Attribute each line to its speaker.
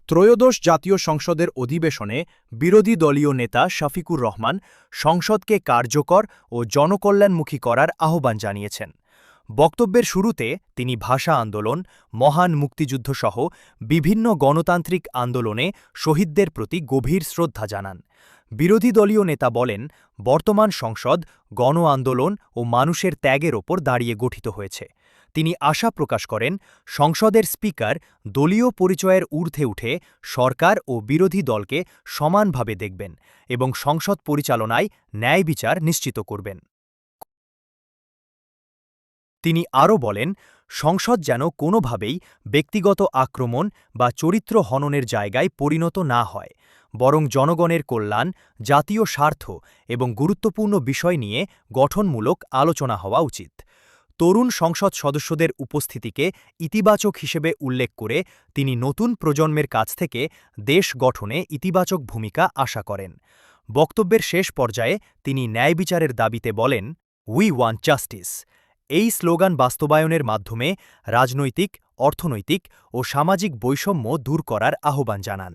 Speaker 1: ত্রয়োদশ জাতীয় সংসদের অধিবেশনে বিরোধী দলীয় নেতা শফিকুর রহমান সংসদকে কার্যকর ও জনকল্যাণমুখী করার আহ্বান জানিয়েছেন। বক্তব্যের শুরুতে তিনি ভাষা আন্দোলন, মহান মুক্তিযুদ্ধসহ বিভিন্ন গণতান্ত্রিক আন্দোলনে শহীদদের প্রতি গভীর শ্রদ্ধা জানান। বিরোধী দলীয় নেতা বলেন, বর্তমান সংসদ গণ আন্দোলন ও মানুষের ত্যাগের ওপর দাঁড়িয়ে গঠিত হয়েছে। তিনি আশা প্রকাশ করেন, সংসদের স্পিকার দলীয় পরিচয়ের ঊর্ধ্বে উঠে সরকার ও বিরোধী দলকে সমানভাবে দেখবেন এবং সংসদ পরিচালনায় ন্যায় বিচার নিশ্চিত করবেন। তিনি আরও বলেন, সংসদ যেন কোনোভাবেই ব্যক্তিগত আক্রমণ বা চরিত্র হননের জায়গায় পরিণত না হয়, বরং জনগণের কল্যাণ, জাতীয় স্বার্থ এবং গুরুত্বপূর্ণ বিষয় নিয়ে গঠনমূলক আলোচনা হওয়া উচিত। তরুণ সংসদ সদস্যদের উপস্থিতিকে ইতিবাচক হিসেবে উল্লেখ করে তিনি নতুন প্রজন্মের কাছ থেকে দেশ গঠনে ইতিবাচক ভূমিকা আশা করেন। বক্তব্যের শেষ পর্যায়ে তিনি ন্যায় বিচারের দাবিতে বলেন, উই ওয়ান্ট জাস্টিস। এই স্লোগান বাস্তবায়নের মাধ্যমে রাজনৈতিক, অর্থনৈতিক ও সামাজিক বৈষম্য দূর করার আহ্বান জানান।